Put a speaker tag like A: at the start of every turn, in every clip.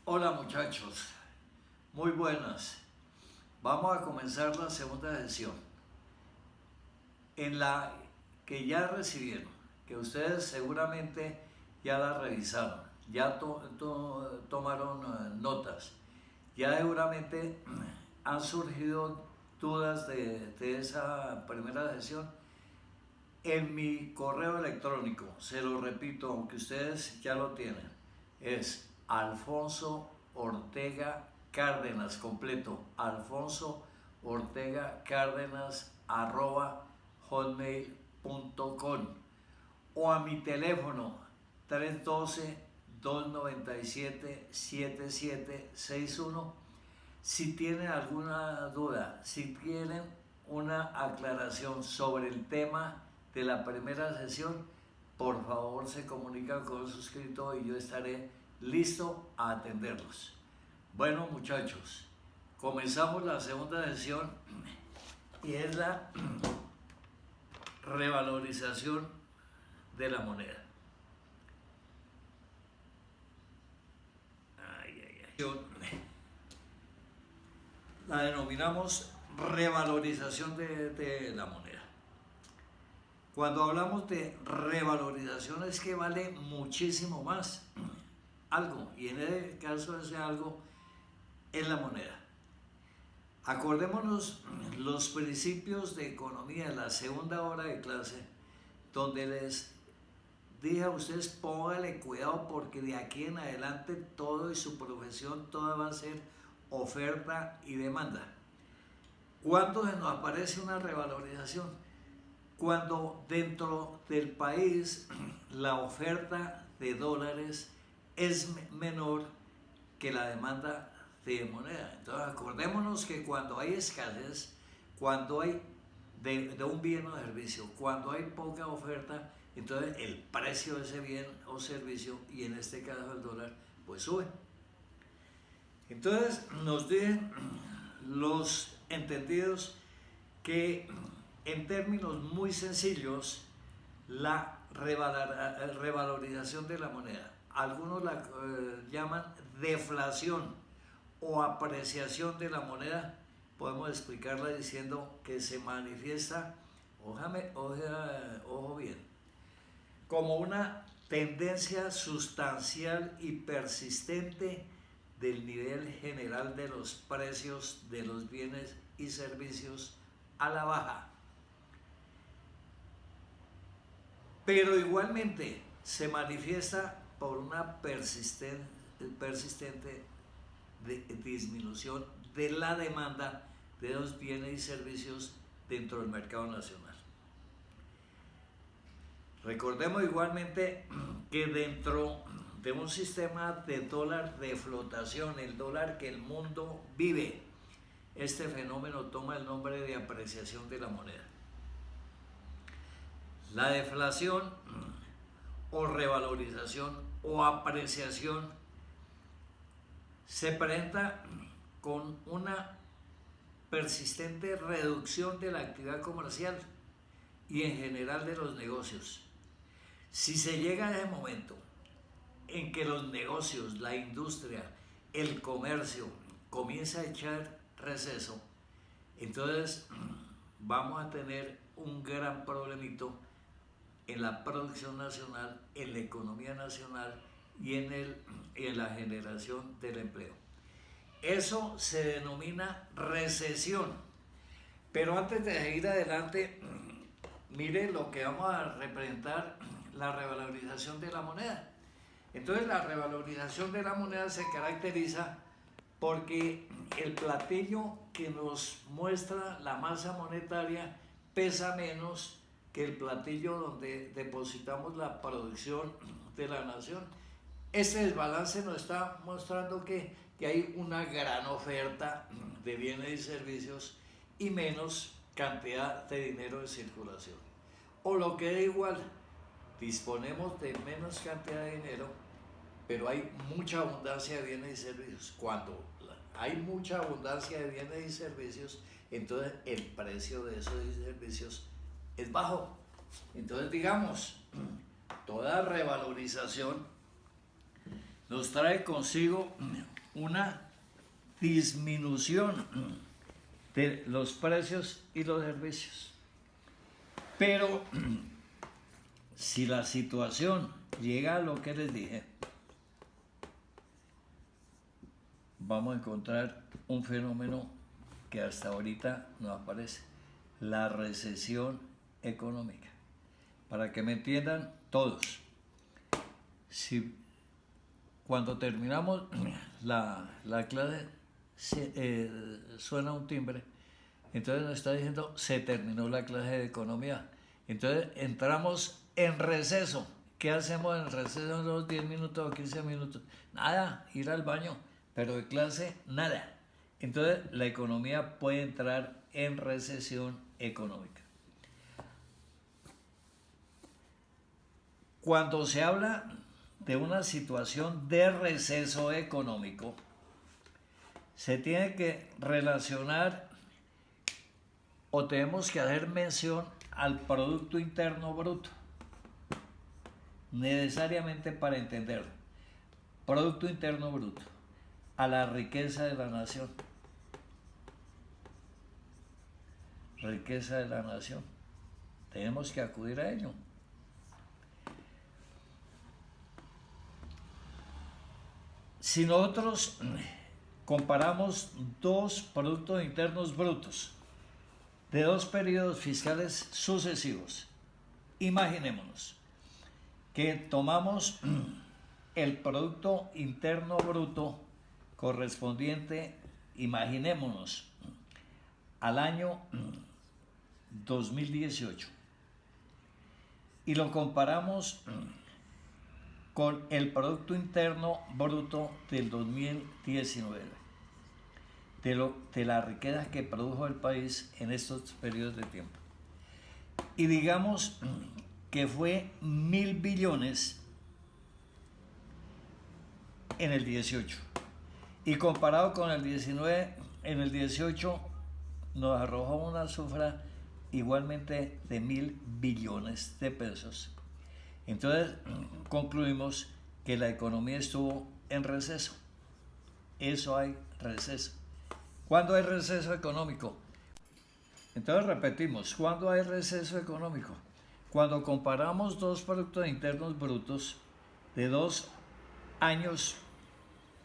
A: Hola muchachos, muy buenas. Vamos a comenzar la segunda sesión en la que ya recibieron, que ustedes seguramente ya la revisaron, ya tomaron notas, ya seguramente han surgido dudas de esa primera sesión en mi correo electrónico. Se lo repito, aunque ustedes ya lo tienen, es Alfonso Ortega Cárdenas, completo, Alfonso Ortega Cárdenas @hotmail.com, o a mi teléfono 312-297-7761 si tienen alguna duda, si tienen una aclaración sobre el tema de la primera sesión. Por favor, se comunican con el suscrito y yo estaré listo a atenderlos. Bueno muchachos, comenzamos la segunda sesión y es la revalorización de la moneda. La denominamos revalorización de la moneda. Cuando hablamos de revalorización es que vale muchísimo más algo, y en el caso de ese algo es la moneda. Acordémonos los principios de economía en la segunda hora de clase, donde les dije a ustedes: póngale cuidado porque de aquí en adelante todo y su profesión, toda va a ser oferta y demanda. ¿Cuándo se nos aparece una revalorización? Cuando dentro del país la oferta de dólares es menor que la demanda de moneda. Entonces acordémonos que cuando hay escasez, cuando hay de un bien o servicio, cuando hay poca oferta, entonces el precio de ese bien o servicio, y en este caso el dólar, pues sube. Entonces nos dicen los entendidos que en términos muy sencillos la revalorización de la moneda, algunos la llaman deflación o apreciación de la moneda, podemos explicarla diciendo que se manifiesta, ojo bien, como una tendencia sustancial y persistente del nivel general de los precios de los bienes y servicios a la baja. Pero igualmente se manifiesta por una persistente disminución de la demanda de los bienes y servicios dentro del mercado nacional. Recordemos igualmente que dentro de un sistema de dólar de flotación, el dólar que el mundo vive, este fenómeno toma el nombre de apreciación de la moneda. La deflación o revalorización o apreciación se presenta con una persistente reducción de la actividad comercial y en general de los negocios. Si se llega a ese momento en que los negocios, la industria, el comercio comienza a echar receso, entonces vamos a tener un gran problemito en la producción nacional, en la economía nacional y en la generación del empleo. Eso se denomina recesión. Pero antes de seguir adelante, mire lo que vamos a representar: la revalorización de la moneda. Entonces la revalorización de la moneda se caracteriza porque el platillo que nos muestra la masa monetaria pesa menos que el platillo donde depositamos la producción de la nación. Este desbalance nos está mostrando que hay una gran oferta de bienes y servicios y menos cantidad de dinero en circulación. O lo que da igual, disponemos de menos cantidad de dinero, pero hay mucha abundancia de bienes y servicios. Cuando hay mucha abundancia de bienes y servicios, entonces el precio de esos servicios es bajo. Entonces, digamos, toda revalorización nos trae consigo una disminución de los precios y los servicios. Pero si la situación llega a lo que les dije, vamos a encontrar un fenómeno que hasta ahorita no aparece: la recesión económica. Para que me entiendan todos, si cuando terminamos la clase suena un timbre, entonces nos está diciendo se terminó la clase de economía. Entonces entramos en receso. ¿Qué hacemos en receso en los 10 minutos o 15 minutos? Nada, ir al baño, pero de clase nada. Entonces la economía puede entrar en recesión económica. Cuando se habla de una situación de receso económico, se tiene que relacionar o tenemos que hacer mención al Producto Interno Bruto, necesariamente para entenderlo. Producto Interno Bruto, a la riqueza de la nación. Riqueza de la nación. Tenemos que acudir a ello. Si nosotros comparamos dos productos internos brutos de dos periodos fiscales sucesivos, imaginémonos que tomamos el Producto Interno Bruto correspondiente, imaginémonos, al año 2018 y lo comparamos con el Producto Interno Bruto del 2019, de la riqueza que produjo el país en estos periodos de tiempo. Y digamos que fue 1.000 billones en el 18. Y comparado con el 19, en el 18 nos arrojó una cifra igualmente de 1.000 billones de pesos. Entonces concluimos que la economía estuvo en receso. Eso hay receso. ¿Cuándo hay receso económico? Entonces repetimos, ¿cuándo hay receso económico? Cuando comparamos dos productos internos brutos de 2 años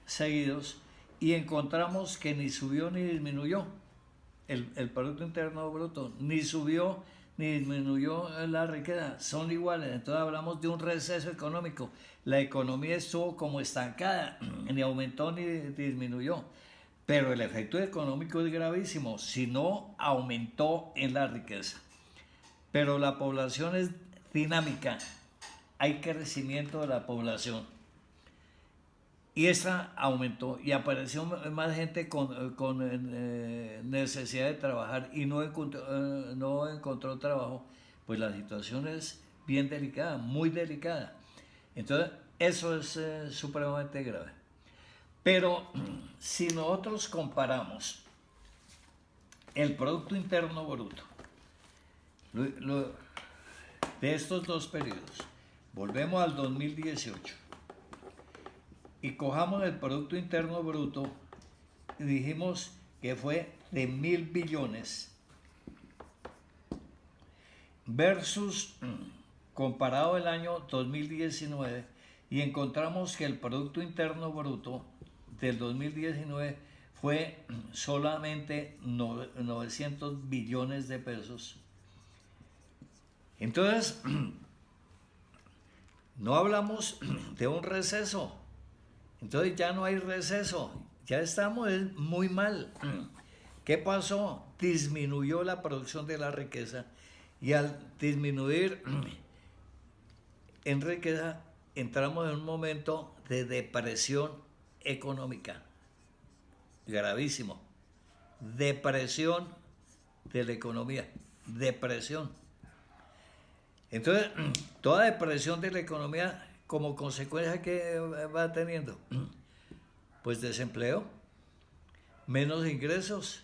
A: seguidos y encontramos que ni subió ni disminuyó el Producto Interno Bruto, ni subió ni disminuyó la riqueza, son iguales. Entonces hablamos de un receso económico. La economía estuvo como estancada, ni aumentó ni disminuyó. Pero el efecto económico es gravísimo, si no aumentó en la riqueza. Pero la población es dinámica, hay crecimiento de la población. Y esa aumentó y apareció más gente con necesidad de trabajar y no encontró trabajo, pues la situación es bien delicada, muy delicada. Entonces, eso es supremamente grave. Pero si nosotros comparamos el Producto Interno Bruto de estos dos periodos, volvemos al 2018 y cojamos el Producto Interno Bruto y dijimos que fue de 1.000 billones versus comparado el año 2019 y encontramos que el Producto Interno Bruto del 2019 fue solamente 900 billones de pesos. Entonces, no hablamos de un receso. Entonces ya no hay receso, ya estamos muy mal. ¿Qué pasó? Disminuyó la producción de la riqueza y al disminuir en riqueza entramos en un momento de depresión económica, gravísimo. Depresión de la economía, depresión. Entonces, toda depresión de la economía, como consecuencia, ¿qué va teniendo? Pues desempleo, menos ingresos.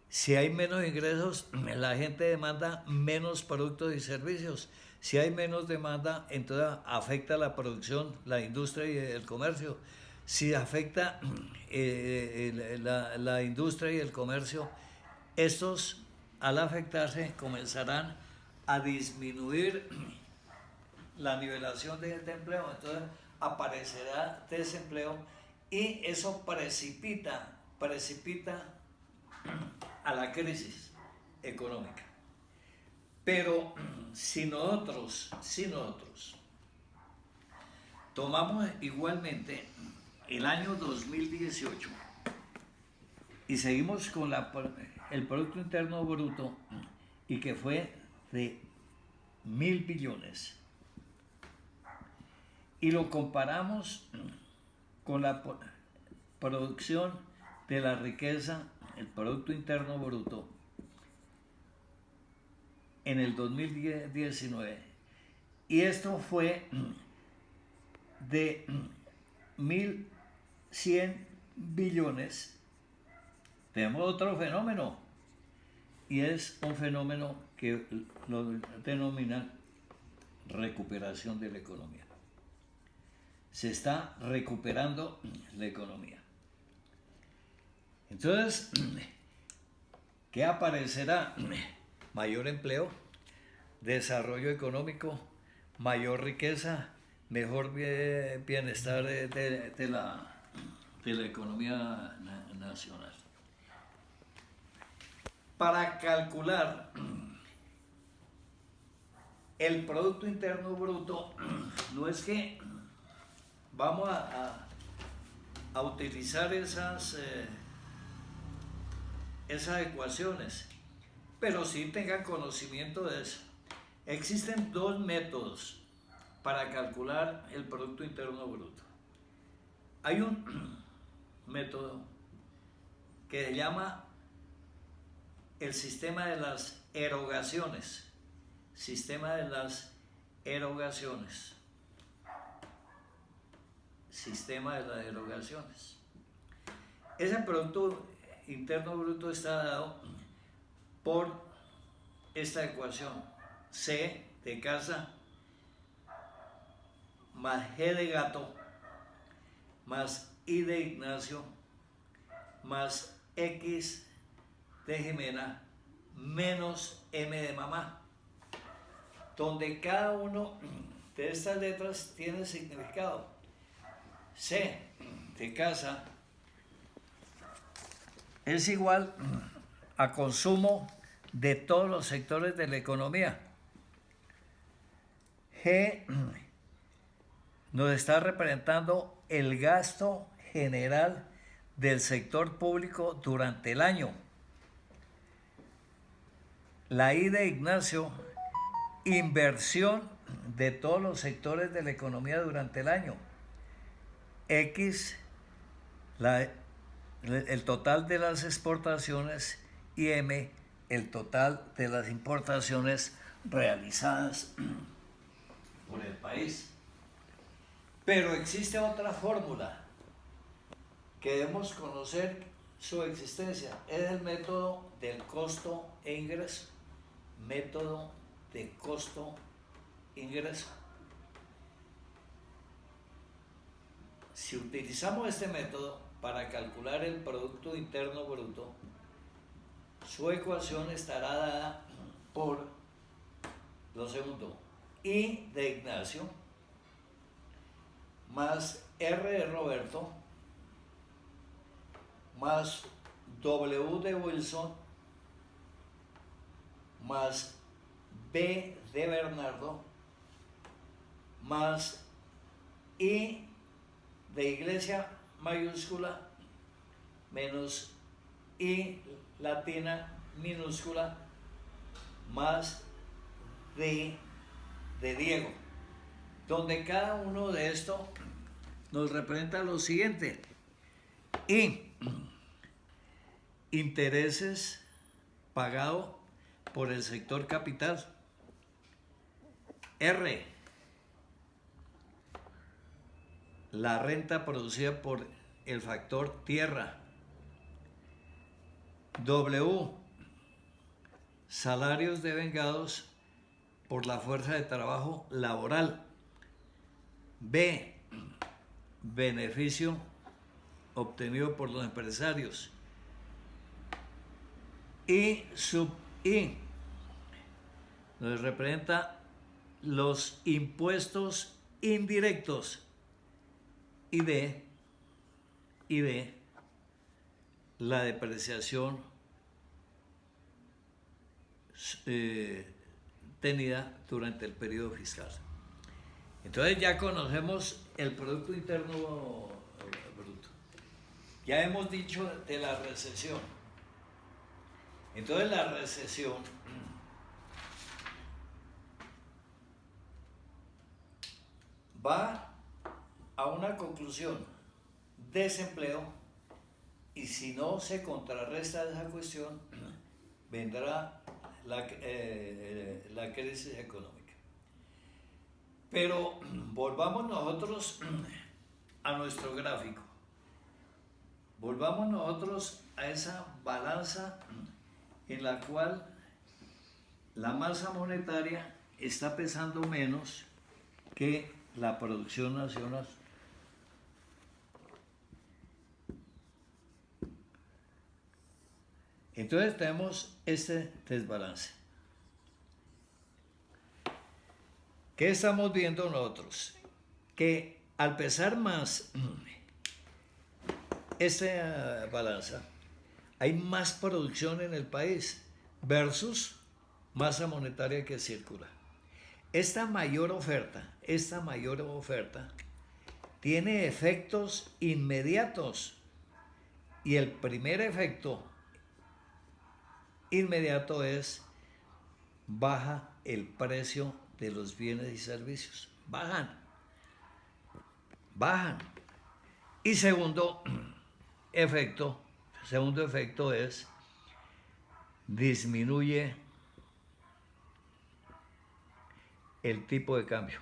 A: Si hay menos ingresos, la gente demanda menos productos y servicios. Si hay menos demanda, entonces afecta la producción, la industria y el comercio. Si afecta la industria y el comercio, estos al afectarse comenzarán a disminuir la nivelación de empleo, entonces aparecerá desempleo y eso precipita a la crisis económica. Pero si nosotros tomamos igualmente el año 2018 y seguimos con el Producto Interno Bruto, y que fue de 1.000 billones, y lo comparamos con la producción de la riqueza, el Producto Interno Bruto, en el 2019, y esto fue de 1.100 billones, tenemos otro fenómeno, y es un fenómeno que lo denominan recuperación de la economía. Se está recuperando la economía. Entonces, ¿qué aparecerá? Mayor empleo, desarrollo económico, mayor riqueza, mejor bienestar de la economía nacional. Para calcular el Producto Interno Bruto, no es que vamos a utilizar esas ecuaciones, pero sí tengan conocimiento de eso. Existen dos métodos para calcular el Producto Interno Bruto. Hay un método que se llama el sistema de las erogaciones. Sistema de las erogaciones. Sistema de las erogaciones. Ese Producto Interno Bruto está dado por esta ecuación: C de casa más G de gato más I de Ignacio más X de Jimena menos M de mamá, donde cada uno de estas letras tiene significado. C de casa es igual a consumo de todos los sectores de la economía. G nos está representando el gasto general del sector público durante el año. La I de Ignacio, inversión de todos los sectores de la economía durante el año. X, el total de las exportaciones, y M, el total de las importaciones realizadas por el país. Pero existe otra fórmula que debemos conocer su existencia. Es el método del costo e ingreso. Método de costo-ingreso. Si utilizamos este método para calcular el Producto Interno Bruto, su ecuación estará dada por lo segundo: I de Ignacio más R de Roberto más W de Wilson más B de Bernardo más I de Iglesia mayúscula menos I latina minúscula más D de Diego, donde cada uno de estos nos representa lo siguiente: I, intereses pagados por el sector capital. R, la renta producida por el factor tierra. W, salarios devengados por la fuerza de trabajo laboral. B, beneficio obtenido por los empresarios. Y sub I nos representa los impuestos indirectos. Y D, la depreciación tenida durante el periodo fiscal. Entonces ya conocemos el Producto Interno Bruto. Ya hemos dicho de la recesión. Entonces la recesión va a una conclusión: desempleo, y si no se contrarresta esa cuestión, vendrá la crisis económica. Pero volvamos nosotros a nuestro gráfico, volvamos nosotros a esa balanza en la cual la masa monetaria está pesando menos que la producción nacional. Entonces tenemos este desbalance. ¿Qué estamos viendo nosotros? Que al pesar más esta balanza, hay más producción en el país versus masa monetaria que circula. Esta mayor oferta tiene efectos inmediatos, y el primer efecto inmediato es baja el precio de los bienes y servicios. Bajan. Y segundo efecto es disminuye el tipo de cambio.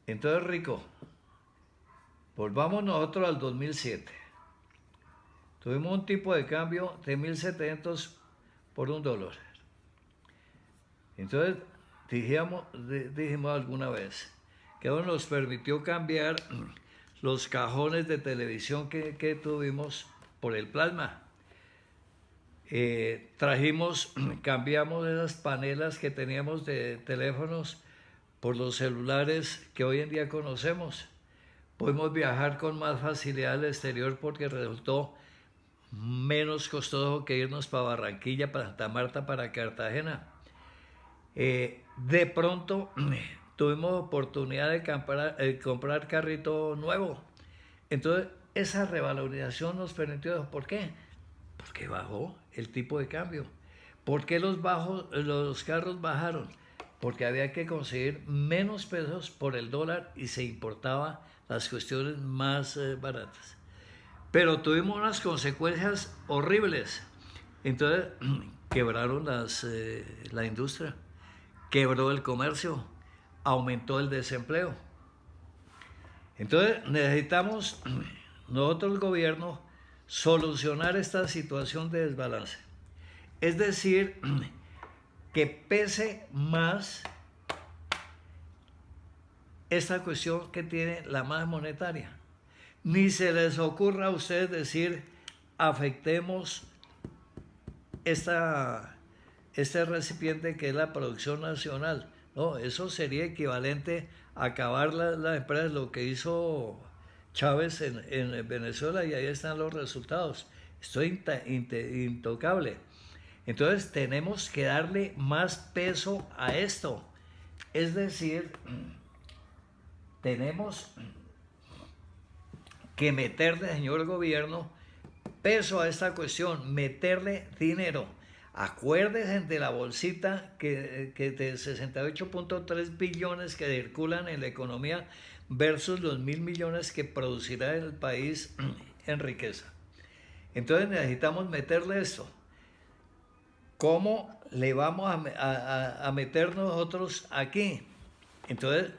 A: Entonces, Rico, volvamos nosotros al 2007. Tuvimos un tipo de cambio de 1.700 por $1. Entonces, dijimos alguna vez que eso nos permitió cambiar los cajones de televisión que tuvimos por el plasma. Cambiamos esas panelas que teníamos de teléfonos por los celulares que hoy en día conocemos. Pudimos viajar con más facilidad al exterior porque resultó menos costoso que irnos para Barranquilla, para Santa Marta, para Cartagena. De pronto tuvimos oportunidad de comprar carrito nuevo. Entonces esa revalorización nos permitió. ¿Por qué? Porque bajó el tipo de cambio. ¿Por qué los carros bajaron? Porque había que conseguir menos pesos por el dólar y se importaba las cuestiones más baratas. Pero tuvimos unas consecuencias horribles. Entonces quebraron la industria, quebró el comercio, aumentó el desempleo. Entonces necesitamos nosotros, el gobierno, solucionar esta situación de desbalance. Es decir, que pese más esta cuestión que tiene la masa monetaria. Ni se les ocurra a ustedes decir, afectemos este recipiente que es la producción nacional. No, eso sería equivalente a acabar la empresa, lo que hizo Chávez en Venezuela, y ahí están los resultados. Esto es intocable. Entonces tenemos que darle más peso a esto. Es decir, tenemos que meterle, señor gobierno, peso a esta cuestión, meterle dinero. Acuérdense de la bolsita que de 68.3 billones que circulan en la economía versus los 1.000 millones que producirá el país en riqueza. Entonces necesitamos meterle esto. ¿Cómo le vamos a meter nosotros aquí? Entonces,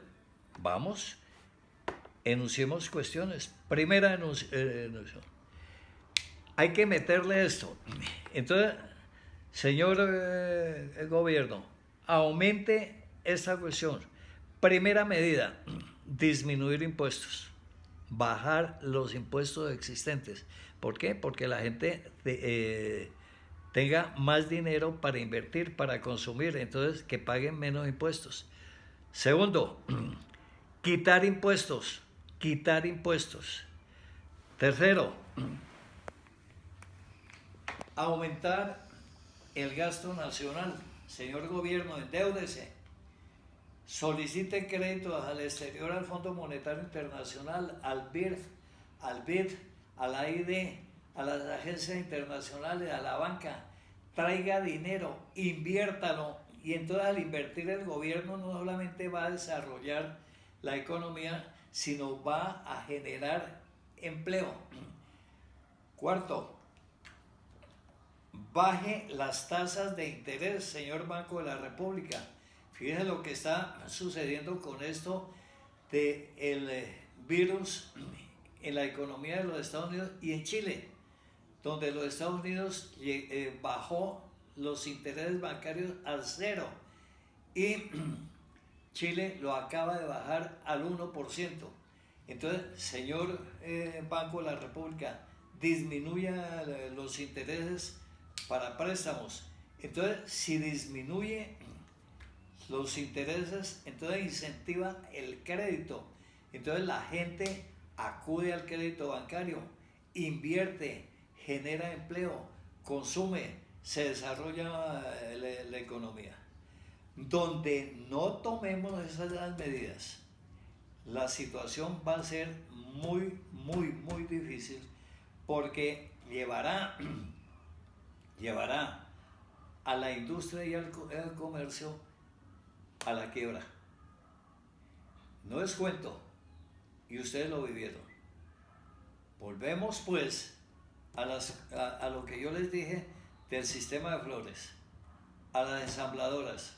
A: enunciemos cuestiones. Primera enunciación. hay que meterle esto. Entonces, señor el gobierno, aumente esta cuestión. Primera medida, disminuir impuestos, bajar los impuestos existentes. ¿Por qué? Porque la gente tenga más dinero para invertir, para consumir, entonces que paguen menos impuestos. Segundo, quitar impuestos, quitar impuestos. Tercero, aumentar el gasto nacional. Señor gobierno, endeúdese. Solicite créditos al exterior, al Fondo Monetario Internacional, al BID, a la ID, a las agencias internacionales, a la banca. Traiga dinero, inviértalo. Y entonces al invertir el gobierno no solamente va a desarrollar la economía, sino va a generar empleo. Cuarto, baje las tasas de interés, señor Banco de la República. Fíjense lo que está sucediendo con esto del virus en la economía de los Estados Unidos y en Chile, donde los Estados Unidos bajó los intereses bancarios al 0 y Chile lo acaba de bajar al 1%. Entonces, señor Banco de la República, disminuya los intereses para préstamos. Entonces, si disminuye los intereses, entonces incentiva el crédito. Entonces la gente acude al crédito bancario, invierte, genera empleo, consume, se desarrolla la economía. Donde no tomemos esas medidas, la situación va a ser muy, muy, muy difícil porque llevará a la industria y al comercio a la quiebra. No es cuento, y ustedes lo vivieron. Volvemos pues a lo que yo les dije del sistema de flores, a las ensambladoras.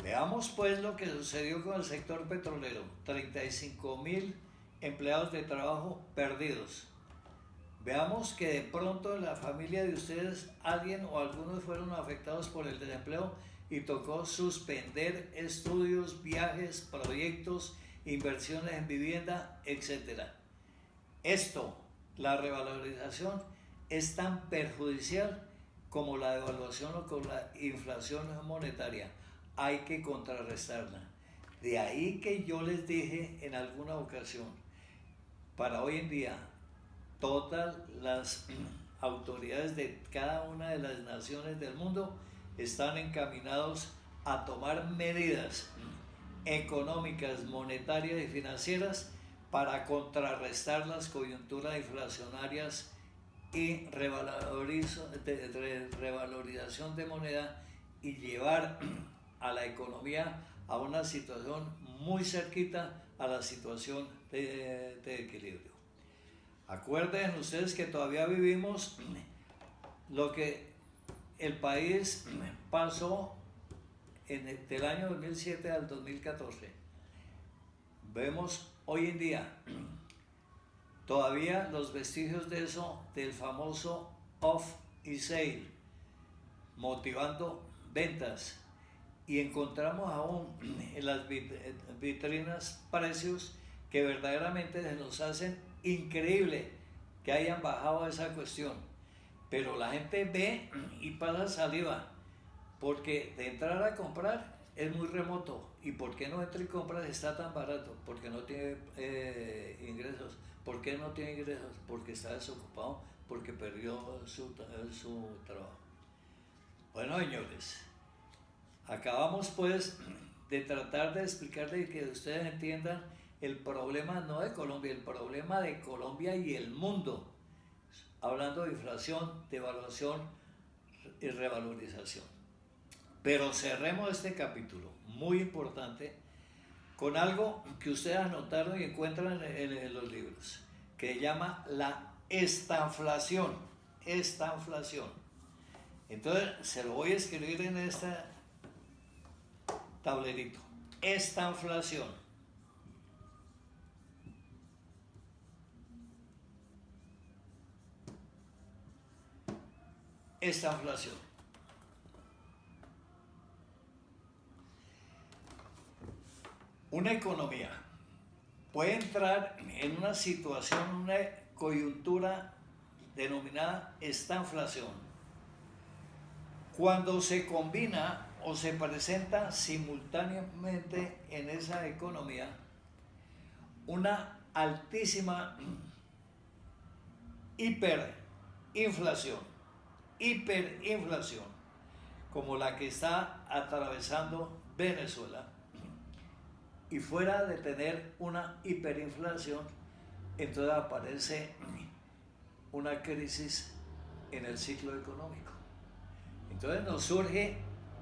A: Veamos pues lo que sucedió con el sector petrolero. 35,000 empleados de trabajo perdidos. Veamos que de pronto en la familia de ustedes alguien o algunos fueron afectados por el desempleo y tocó suspender estudios, viajes, proyectos, inversiones en vivienda, etc. Esto, la revalorización, es tan perjudicial como la devaluación o con la inflación monetaria. Hay que contrarrestarla. De ahí que yo les dije en alguna ocasión, para hoy en día, todas las autoridades de cada una de las naciones del mundo están encaminados a tomar medidas económicas, monetarias y financieras para contrarrestar las coyunturas inflacionarias y revalorización de moneda y llevar a la economía a una situación muy cerquita a la situación de equilibrio. Acuerden ustedes que todavía vivimos lo que el país pasó del año 2007 al 2014. Vemos hoy en día todavía los vestigios de eso, del famoso off y sale, motivando ventas. Y encontramos aún en las vitrinas precios que verdaderamente se nos hacen increíble que hayan bajado esa cuestión. Pero la gente ve y pasa saliva, porque de entrar a comprar es muy remoto. ¿Y por qué no entra y compra si está tan barato? Porque no tiene ingresos. ¿Por qué no tiene ingresos? Porque está desocupado, porque perdió su trabajo. Bueno, señores, acabamos pues de tratar de explicarles y que ustedes entiendan el problema no de Colombia, el problema de Colombia y el mundo. Hablando de inflación, devaluación y revalorización. Pero cerremos este capítulo, muy importante, con algo que ustedes anotaron y encuentran en los libros, que se llama la estanflación. Estanflación. Entonces, se lo voy a escribir en este tablerito. Estanflación. esta inflación. Una economía puede entrar en una situación, una coyuntura denominada estanflación, cuando se combina o se presenta simultáneamente en esa economía una altísima hiperinflación, como la que está atravesando Venezuela. Y fuera de tener una hiperinflación, entonces aparece una crisis en el ciclo económico. Entonces nos surge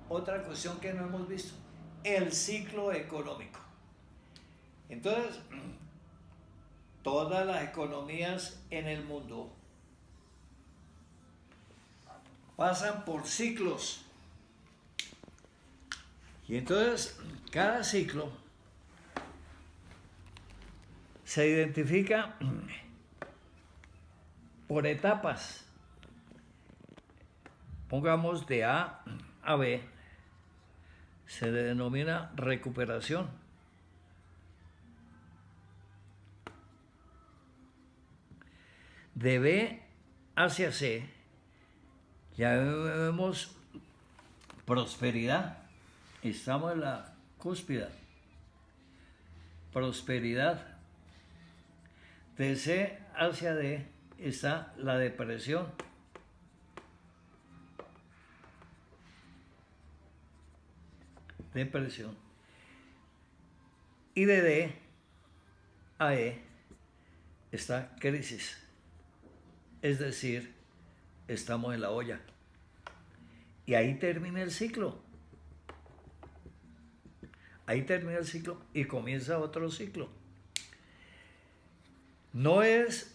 A: otra cuestión que no hemos visto, el ciclo económico. Entonces, todas las economías en el mundo pasan por ciclos. Y entonces, cada ciclo se identifica por etapas. Pongamos de A a B, se le denomina recuperación. De B hacia C, ya vemos prosperidad. Estamos en la cúspide. Prosperidad. De C hacia D está la depresión. Depresión. Y de D a E está crisis. Es decir, estamos en la olla. Y ahí termina el ciclo. Ahí termina el ciclo y comienza otro ciclo. No es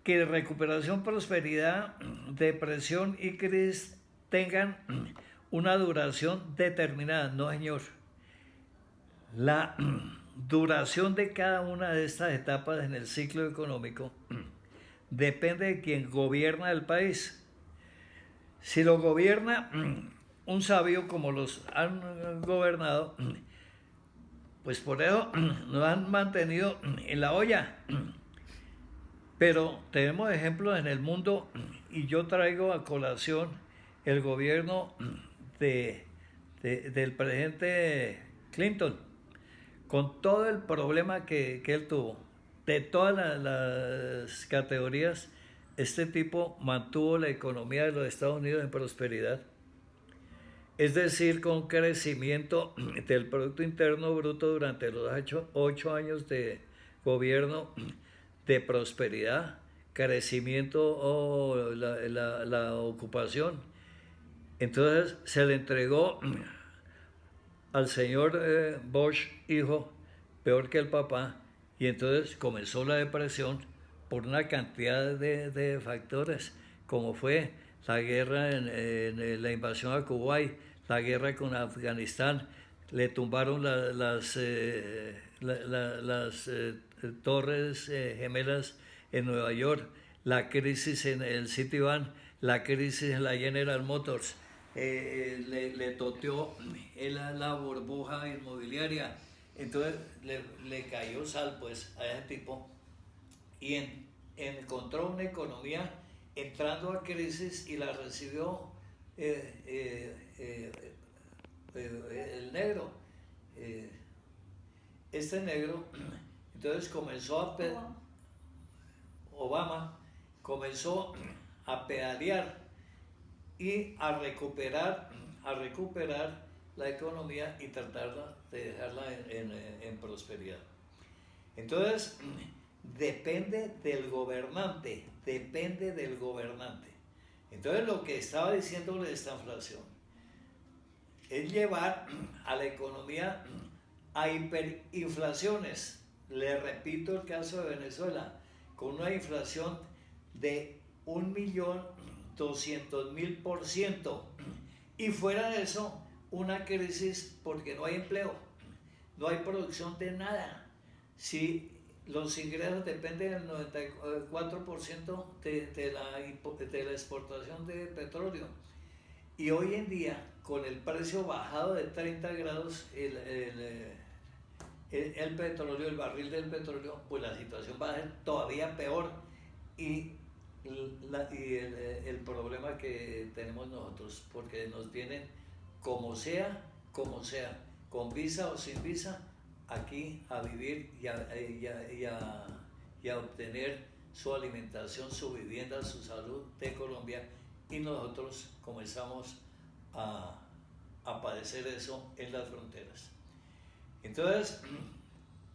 A: que recuperación, prosperidad, depresión y crisis tengan una duración determinada. No, señor. La duración de cada una de estas etapas en el ciclo económico depende de quien gobierna el país. Si lo gobierna un sabio como los han gobernado, pues por eso nos han mantenido en la olla. Pero tenemos ejemplos en el mundo y yo traigo a colación el gobierno del presidente Clinton, con todo el problema que él tuvo. De todas las categorías, este tipo mantuvo la economía de los Estados Unidos en prosperidad. Es decir, con crecimiento del Producto Interno Bruto durante los 8 años de gobierno de prosperidad, crecimiento o la ocupación. Entonces se le entregó al señor Bush, hijo, peor que el papá, y entonces comenzó la depresión por una cantidad de factores, como fue la guerra en la invasión a Kuwait, la guerra con Afganistán, le tumbaron las torres gemelas en Nueva York, la crisis en el Citibank, la crisis en la General Motors, le toteó la burbuja inmobiliaria. Entonces le cayó sal pues a ese tipo y encontró una economía entrando a crisis y la recibió el negro. Este negro entonces comenzó Obama comenzó a pedalear y a recuperar la economía y tratar de dejarla en prosperidad. Entonces, depende del gobernante. Entonces, lo que estaba diciendo de esta inflación es llevar a la economía a hiperinflaciones. Le repito el caso de Venezuela, con una inflación de 1.200.000%. Y fuera de eso, una crisis porque no hay empleo, no hay producción de nada. Si los ingresos dependen del 94% de la exportación de petróleo. Y hoy en día, con el precio bajado de 30 grados, el petróleo, el barril del petróleo, pues la situación va a ser todavía peor. Y el problema que tenemos nosotros, porque nos vienen como sea, con visa o sin visa, aquí a vivir y a obtener su alimentación, su vivienda, su salud de Colombia, y nosotros comenzamos a padecer eso en las fronteras. Entonces,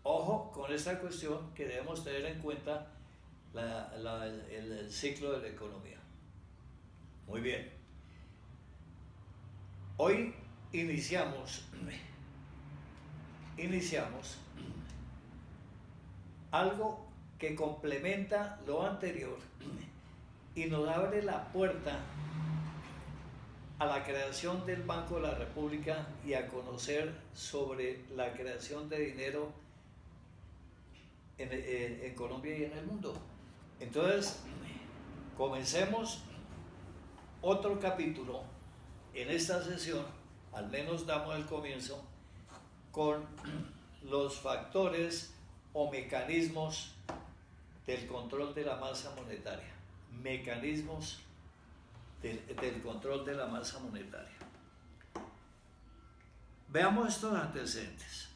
A: ojo con esta cuestión, que debemos tener en cuenta el ciclo de la economía. Muy bien. Hoy iniciamos algo que complementa lo anterior y nos abre la puerta a la creación del Banco de la República y a conocer sobre la creación de dinero en Colombia y en el mundo. Entonces, comencemos otro capítulo en esta sesión, al menos damos el comienzo, con los factores o mecanismos del control de la masa monetaria. Mecanismos del control de la masa monetaria. Veamos estos antecedentes.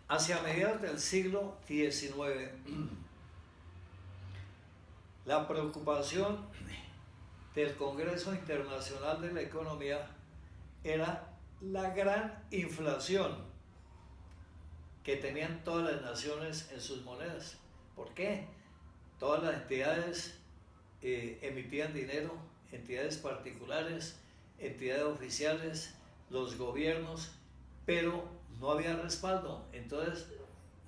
A: Hacia mediados del siglo XIX, la preocupación del Congreso Internacional de la Economía era la gran inflación que tenían todas las naciones en sus monedas. ¿Por qué? Todas las entidades emitían dinero, entidades particulares, entidades oficiales, los gobiernos, pero no había respaldo. Entonces,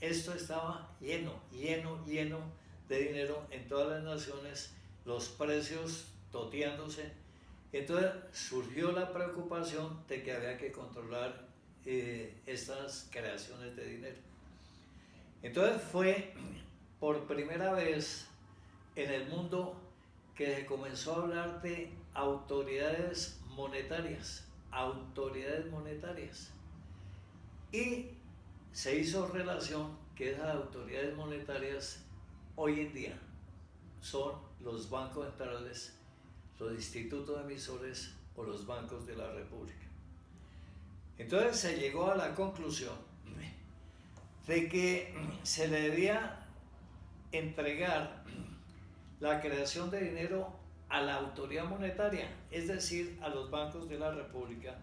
A: esto estaba lleno de dinero en todas las naciones, los precios toteándose. Entonces surgió la preocupación de que había que controlar estas creaciones de dinero. Entonces fue por primera vez en el mundo que se comenzó a hablar de autoridades monetarias, y se hizo relación que esas autoridades monetarias hoy en día son los bancos centrales, los institutos emisores o los bancos de la República. Entonces se llegó a la conclusión de que se le debía entregar la creación de dinero a la autoridad monetaria, es decir, a los bancos de la República,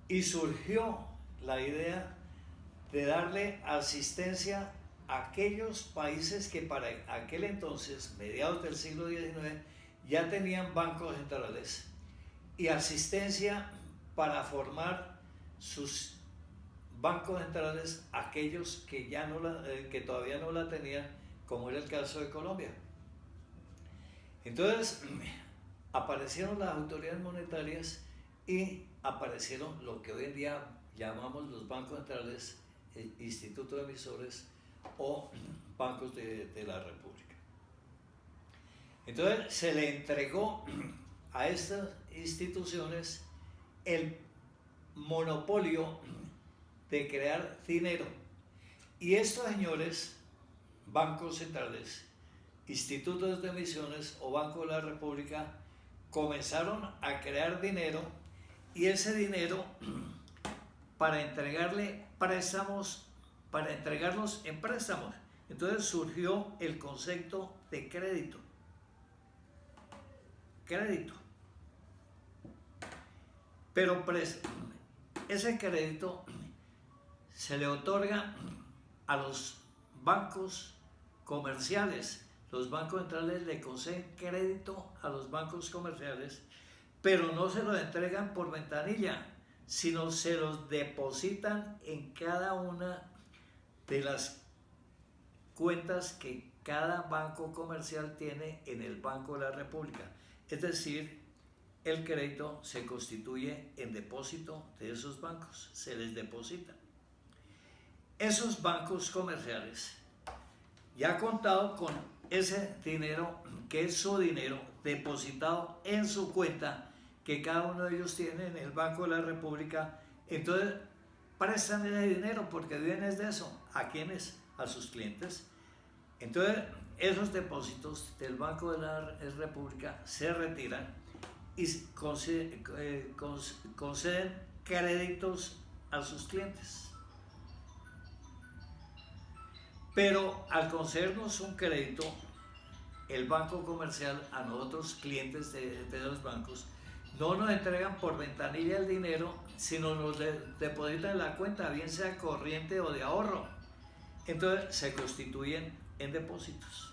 A: y surgió la idea de darle asistencia a aquellos países que para aquel entonces, mediados del siglo XIX, ya tenían bancos centrales, y asistencia para formar sus bancos centrales aquellos que, que todavía no la tenían, como era el caso de Colombia. Entonces aparecieron las autoridades monetarias y aparecieron lo que hoy en día llamamos los bancos centrales, institutos emisores o bancos de la República. Entonces se le entregó a estas instituciones el monopolio de crear dinero, y estos señores, bancos centrales, institutos de emisiones o Banco de la República, comenzaron a crear dinero, y ese dinero para entregarle préstamos, para entregarlos en préstamos. Entonces surgió el concepto de crédito. Pero ese crédito se le otorga a los bancos comerciales. Los bancos centrales le conceden crédito a los bancos comerciales, pero no se los entregan por ventanilla, sino se los depositan en cada una de las cuentas que cada banco comercial tiene en el Banco de la República. Es decir, el crédito se constituye en depósito de esos bancos, se les deposita. esos bancos comerciales ya han contado con ese dinero, que es su dinero depositado en su cuenta, que cada uno de ellos tiene en el Banco de la República. Entonces prestan ese dinero porque viven es de eso. ¿A quiénes? A sus clientes. Entonces esos depósitos del Banco de la República se retiran y conceden créditos a sus clientes. Pero al concedernos un crédito, el banco comercial a nosotros, clientes de los bancos, no nos entregan por ventanilla el dinero, sino nos depositan en la cuenta, bien sea corriente o de ahorro. Entonces se constituyen en depósitos.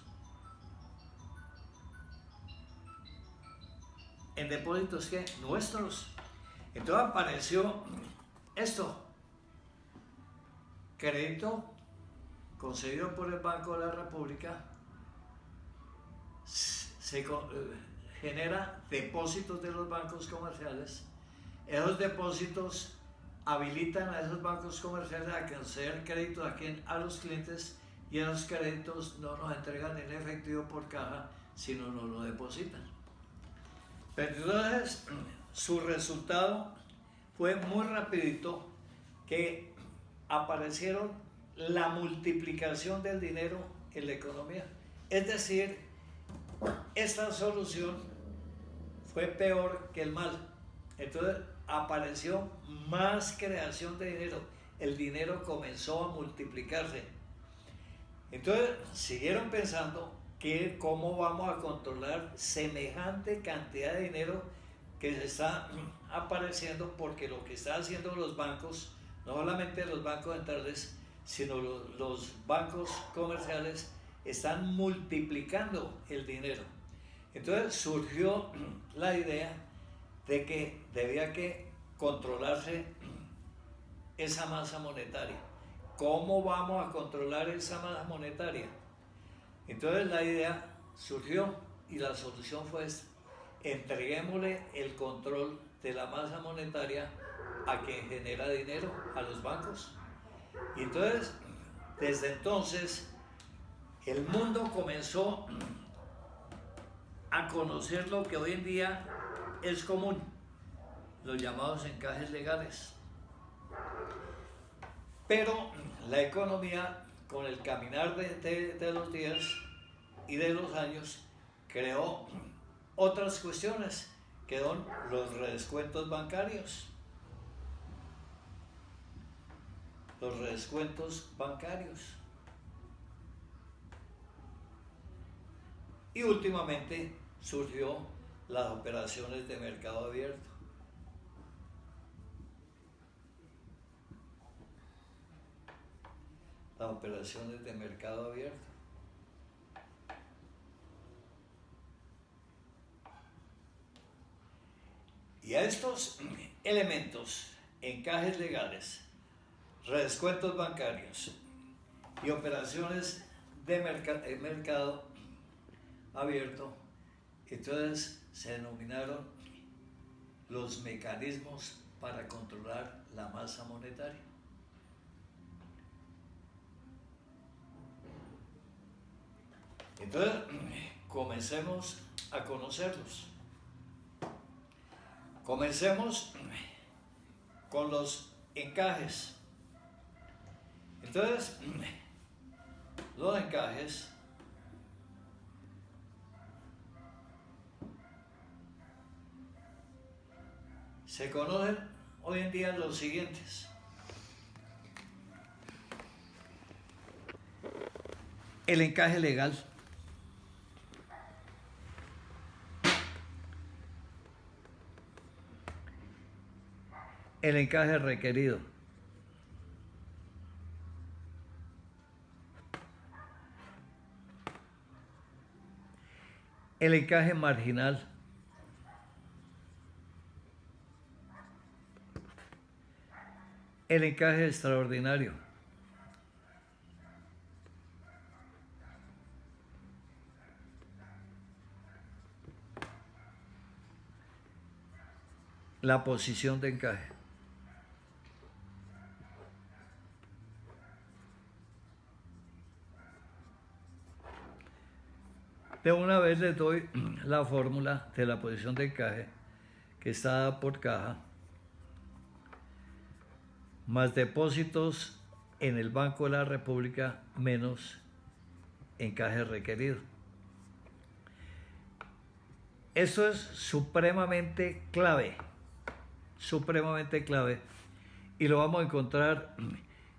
A: En depósitos que nuestros. Entonces apareció esto: crédito concedido por el Banco de la República, genera depósitos de los bancos comerciales. Esos depósitos habilitan a esos bancos comerciales a conceder crédito a los clientes, y esos créditos no nos entregan en efectivo por caja, sino nos lo depositan. Pero entonces su resultado fue muy rapidito, que aparecieron la multiplicación del dinero en la economía. Es decir, esta solución fue peor que el mal. Entonces apareció más creación de dinero. El dinero comenzó a multiplicarse. Entonces siguieron pensando que cómo vamos a controlar semejante cantidad de dinero que se está apareciendo, porque lo que están haciendo los bancos, no solamente los bancos centrales, sino los bancos comerciales, están multiplicando el dinero. Entonces surgió la idea de que debía que controlarse esa masa monetaria. ¿Cómo vamos a controlar esa masa monetaria? Entonces la idea surgió y la solución fue esta: entreguémosle el control de la masa monetaria a quien genera dinero, a los bancos. Y entonces, desde entonces, el mundo comenzó a conocer lo que hoy en día es común, los llamados encajes legales. Pero la economía, con el caminar de los días y de los años, creó otras cuestiones, que son los redescuentos bancarios. Los redescuentos bancarios. Y últimamente surgió las operaciones de mercado abierto. Las operaciones de mercado abierto. Y a estos elementos, encajes legales, redescuentos bancarios y operaciones de mercado abierto, entonces se denominaron los mecanismos para controlar la masa monetaria. Entonces, comencemos a conocerlos. Comencemos con los encajes. Entonces, los encajes se conocen hoy en día los siguientes: el encaje legal, el encaje requerido, el encaje marginal, el encaje extraordinario, la posición de encaje. De una vez les doy la fórmula de la posición de encaje, que está dada por caja, más depósitos en el Banco de la República menos encaje requerido. Esto es supremamente clave, y lo vamos a encontrar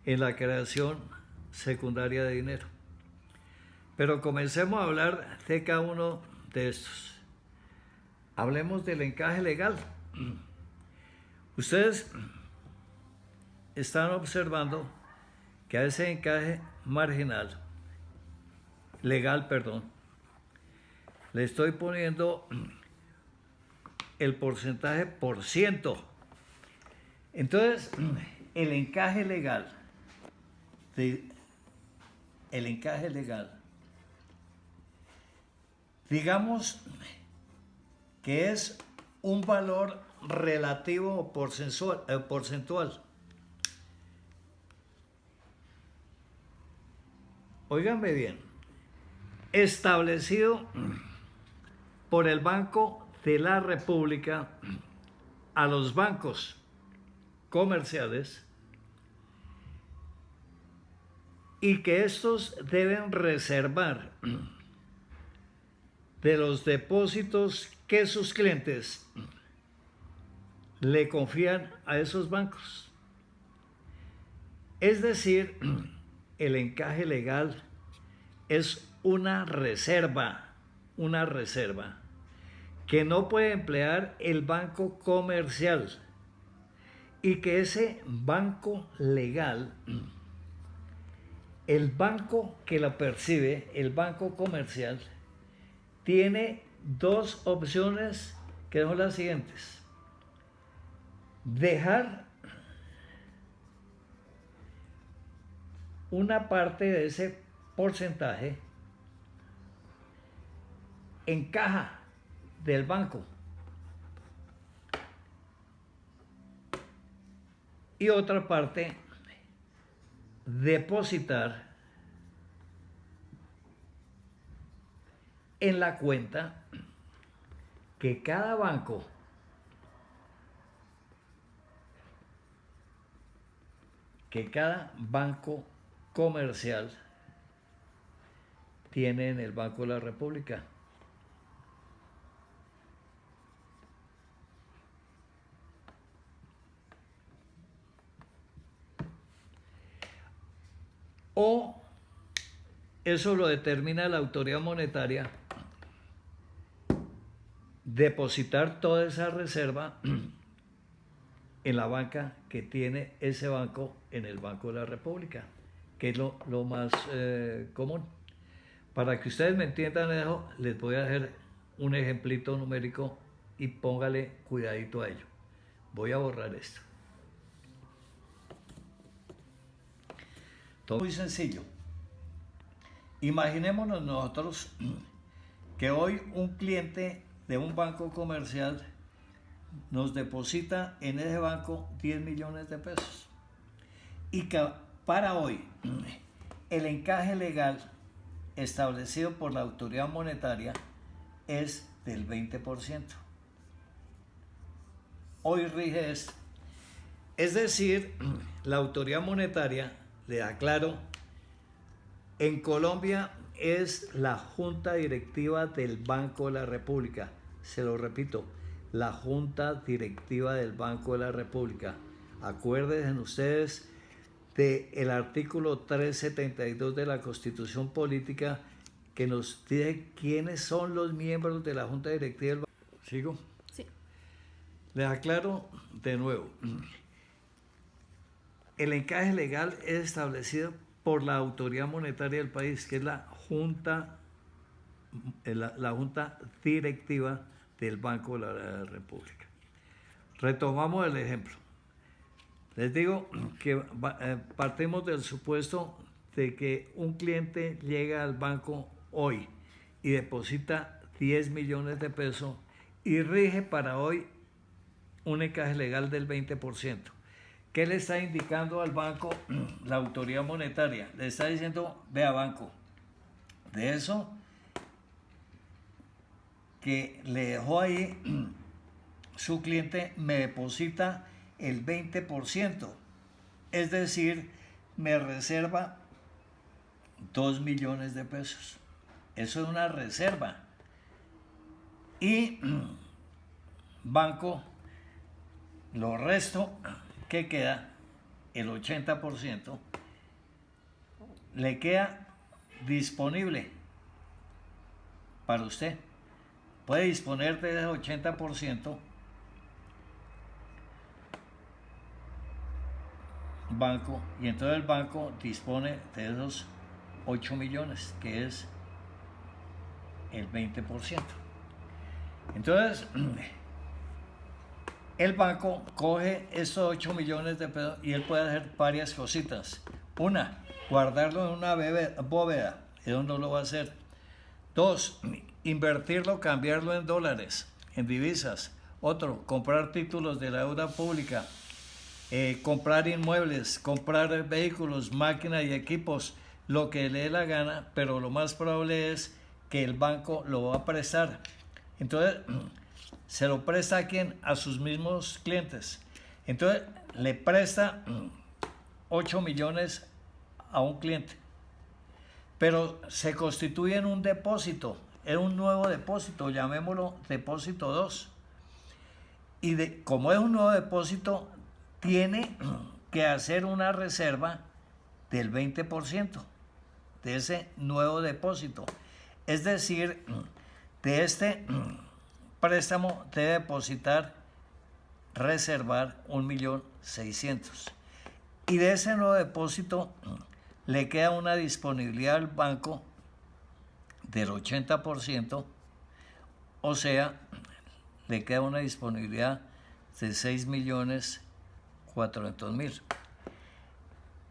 A: en la creación secundaria de dinero. Pero comencemos a hablar de cada uno de estos. Hablemos del encaje legal. Ustedes están observando que a ese encaje marginal, legal, le estoy poniendo el porcentaje por ciento. Entonces, el encaje legal, digamos que es un valor relativo o porcentual. Óiganme bien, establecido por el Banco de la República a los bancos comerciales, y que estos deben reservar de los depósitos que sus clientes le confían a esos bancos. Es decir, el encaje legal es una reserva que no puede emplear el banco comercial, y que ese banco legal, el banco que la percibe, el banco comercial, tiene dos opciones que son las siguientes: dejar una parte de ese porcentaje en caja del banco y otra parte depositar en la cuenta que cada banco comercial tiene en el Banco de la República. O eso lo determina la autoridad monetaria, depositar toda esa reserva en la banca que tiene ese banco en el Banco de la República, que es lo más común. Para que ustedes me entiendan eso, les voy a hacer un ejemplito numérico y póngale cuidadito a ello. Voy a borrar esto. Todo muy sencillo. Imaginémonos nosotros que hoy un cliente de un banco comercial nos deposita en ese banco 10 millones de pesos, y que para hoy el encaje legal establecido por la autoridad monetaria es del 20%. Hoy rige esto. Es decir, la autoridad monetaria, le aclaro, en Colombia es la Junta Directiva del Banco de la República. Se lo repito, la Junta Directiva del Banco de la República. Acuérdense ustedes del artículo 372 de la Constitución Política, que nos dice quiénes son los miembros de la Junta Directiva del Banco. ¿Sigo?
B: Sí.
A: Les aclaro de nuevo. El encaje legal es establecido por la autoridad monetaria del país, que es la Junta Directiva del Banco de la República. Retomamos el ejemplo. Les digo que partimos del supuesto de que un cliente llega al banco hoy y deposita 10 millones de pesos y rige para hoy un encaje legal del 20%. ¿Qué le está indicando al banco la autoridad monetaria? Le está diciendo: vea, banco, de eso que le dejó ahí, su cliente me deposita el 20%, es decir, me reserva 2 millones de pesos. Eso es una reserva. Y banco, lo resto que queda, el 80%, le queda disponible para usted. Puede disponer de ese 80% banco, y entonces el banco dispone de esos 8 millones, que es el 20%. Entonces, el banco coge estos 8 millones de pesos y él puede hacer varias cositas. Una, guardarlo en una bóveda, eso no lo va a hacer. Dos, invertirlo, cambiarlo en dólares, en divisas. Otro, comprar títulos de la deuda pública, comprar inmuebles, comprar vehículos, máquinas y equipos, lo que le dé la gana, pero lo más probable es que el banco lo va a prestar. Entonces, se lo presta a quién? A sus mismos clientes. Entonces, le presta 8 millones a un cliente, pero se constituye en un depósito, es un nuevo depósito, llamémoslo depósito 2. Y como es un nuevo depósito, tiene que hacer una reserva del 20% de ese nuevo depósito. Es decir, de este préstamo debe depositar, reservar 1.600.000. Y de ese nuevo depósito le queda una disponibilidad al banco del 80%, o sea, le queda una disponibilidad de 6.400.000.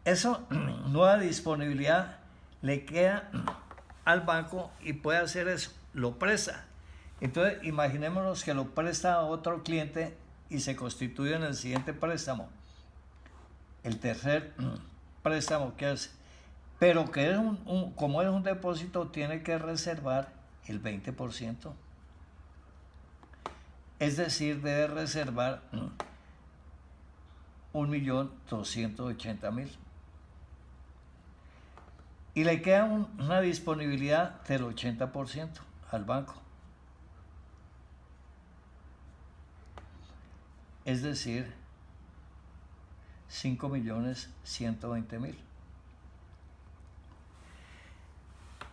A: Esa nueva disponibilidad le queda al banco y puede hacer eso, lo presta. Entonces, imaginémonos que lo presta a otro cliente y se constituye en el siguiente préstamo, el tercer préstamo que hace, pero que es como es un depósito, tiene que reservar el 20%. Es decir, debe reservar 1.280.000. Y le queda una disponibilidad del 80% al banco. Es decir, 5.120.000.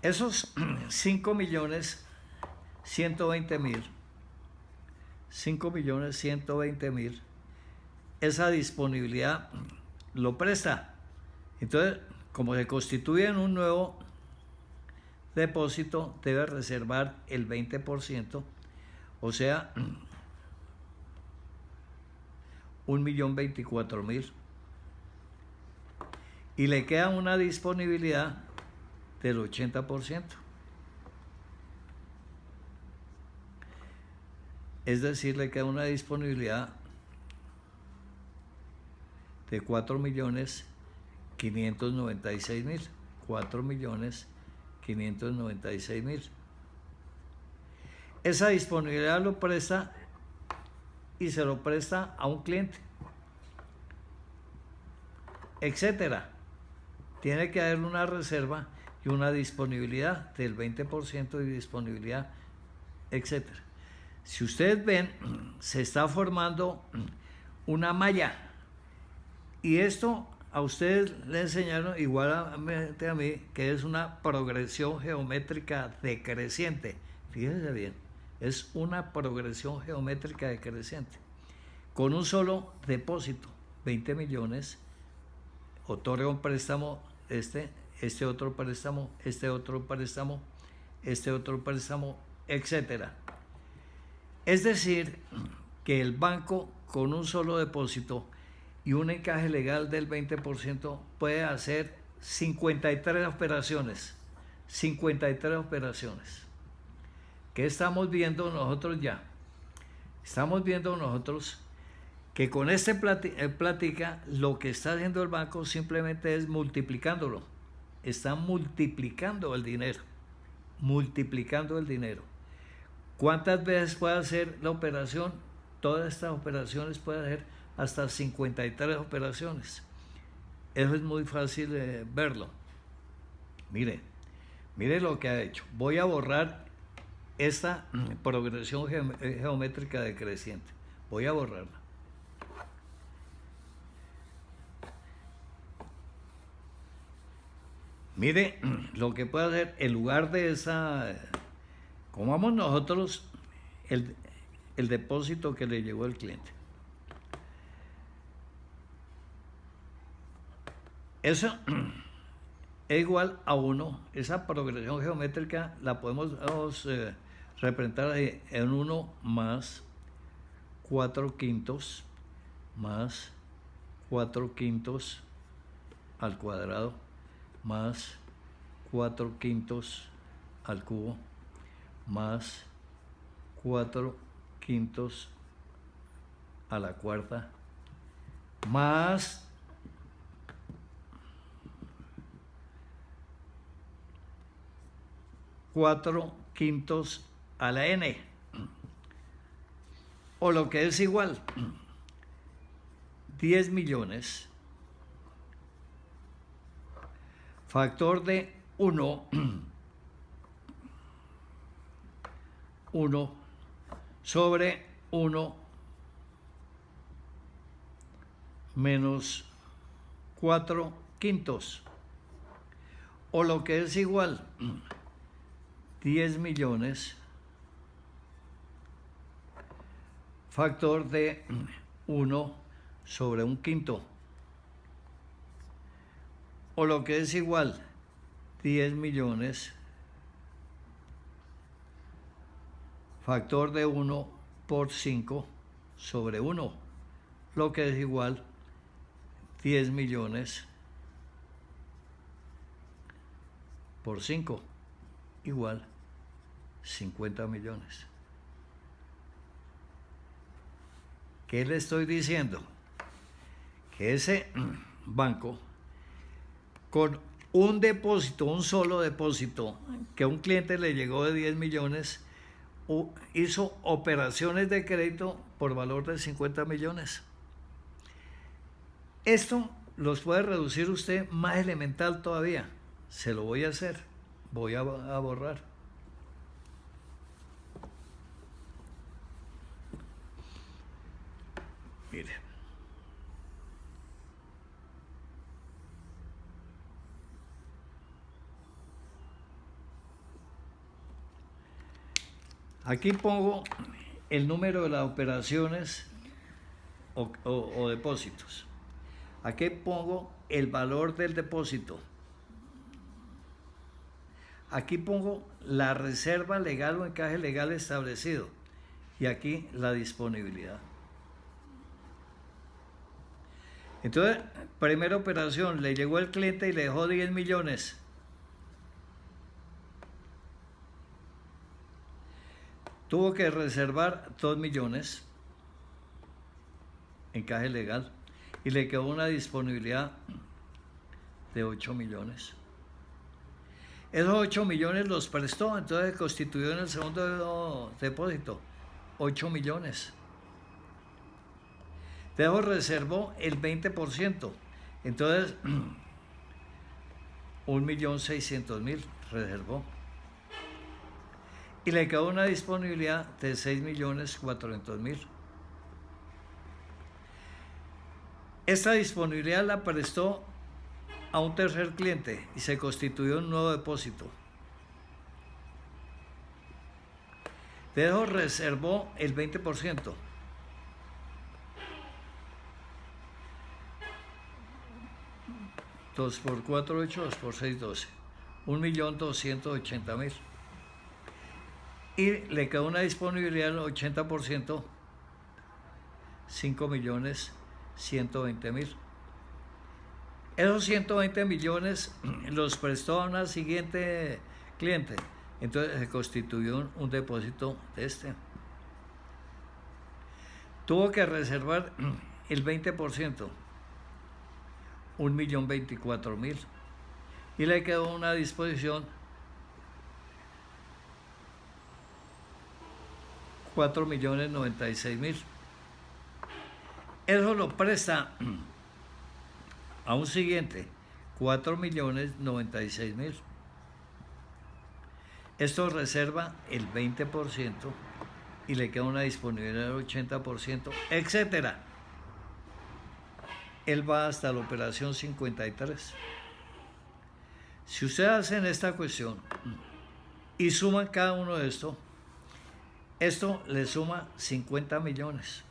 A: Esos 5.120.000, esa disponibilidad lo presta. Entonces, como se constituye en un nuevo depósito, debe reservar el 20%, o sea, 1.024.000. Y le queda una disponibilidad del 80%. Es decir, le queda una disponibilidad de 4.596.000. 4.596.000. Esa disponibilidad lo presta y se lo presta a un cliente, etcétera. Tiene que haber una reserva y una disponibilidad del 20% de disponibilidad, etcétera. Si ustedes ven, se está formando una malla, y esto a ustedes les enseñaron igualmente a mí, que es una progresión geométrica decreciente. Fíjense bien, es una progresión geométrica decreciente. Con un solo depósito, 20 millones, otorga un préstamo, este otro préstamo, este otro préstamo, este otro préstamo, etcétera. Es decir, que el banco con un solo depósito y un encaje legal del 20% puede hacer 53 operaciones. 53 operaciones. ¿Qué estamos viendo nosotros ya? Estamos viendo nosotros que con este plática, lo que está haciendo el banco simplemente es multiplicándolo. Está multiplicando el dinero. Multiplicando el dinero. ¿Cuántas veces puede hacer la operación? Todas estas operaciones puede hacer hasta 53 operaciones. Eso es muy fácil verlo. Mire lo que ha hecho. Voy a borrar esta progresión geométrica decreciente. Voy a borrarla. Mire lo que puede hacer en lugar de esa, como vamos nosotros, el depósito que le llegó al cliente. Eso es igual a 1. Esa progresión geométrica la podemos representar en 1 más 4/5 más 4/5 al cuadrado más 4/5 al cubo más 4/5 a la cuarta más 4/5 a la n, o lo que es igual 10 millones factor de 1 sobre 1 menos 4/5, o lo que es igual 10 millones factor de 1 sobre 1/5, o lo que es igual 10 millones factor de 1 por 5 sobre 1, lo que es igual 10 millones por 5, igual 50 millones. ¿Qué le estoy diciendo? Que ese banco, con un depósito, un solo depósito, que a un cliente le llegó de 10 millones, hizo operaciones de crédito por valor de 50 millones. Esto los puede reducir usted más elemental todavía. Se lo voy a hacer. Voy a borrar. Mire. Aquí pongo el número de las operaciones o depósitos. Aquí pongo el valor del depósito. Aquí pongo la reserva legal o encaje legal establecido. Y aquí la disponibilidad. Entonces, primera operación, le llegó el cliente y le dejó 10 millones. Tuvo que reservar 2 millones, encaje legal, y le quedó una disponibilidad de 8 millones. Esos 8 millones los prestó, entonces constituyó en el segundo depósito 8 millones. Luego reservó el 20%, entonces 1.600.000 reservó. Y le quedó una disponibilidad de 6.400.000. Esta disponibilidad la prestó a un tercer cliente y se constituyó un nuevo depósito. Luego reservó el 20%. 2 por 4, 8, 2 por 6, 12. 1.280.000. Y le quedó una disponibilidad del 80%, 5.120.000. Esos 120 millones los prestó a una siguiente cliente. Entonces se constituyó un depósito de este. Tuvo que reservar el 20%, 1.024.000. Y le quedó una disposición 4.096.000. Eso lo presta a un siguiente, 4.096.000. Esto reserva el 20% y le queda una disponibilidad del 80%, etcétera. Él va hasta la operación 53. Si ustedes hacen esta cuestión y suman cada uno de esto le suma 50 millones.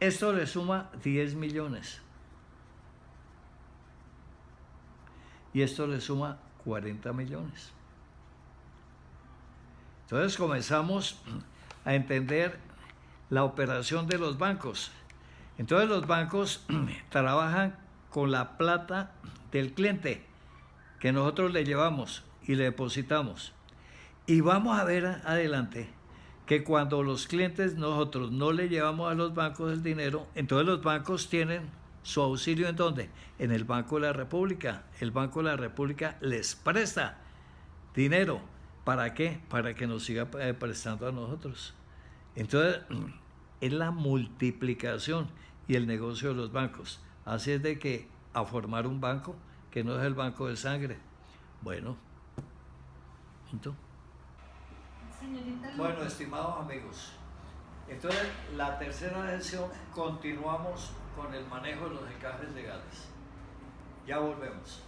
A: Esto le suma 10 millones. Y esto le suma 40 millones. Entonces comenzamos a entender la operación de los bancos. Entonces los bancos trabajan con la plata del cliente que nosotros le llevamos y le depositamos. Y vamos a ver adelante que cuando los clientes nosotros no le llevamos a los bancos el dinero, entonces los bancos tienen su auxilio ¿en dónde? En el Banco de la República. El Banco de la República les presta dinero. ¿Para qué? Para que nos siga prestando a nosotros. Entonces, es la multiplicación y el negocio de los bancos. Así es de que a formar un banco que no es el banco de sangre. Bueno, ¿punto? Bueno, estimados amigos, entonces la tercera sesión continuamos con el manejo de los encajes legales. Ya volvemos.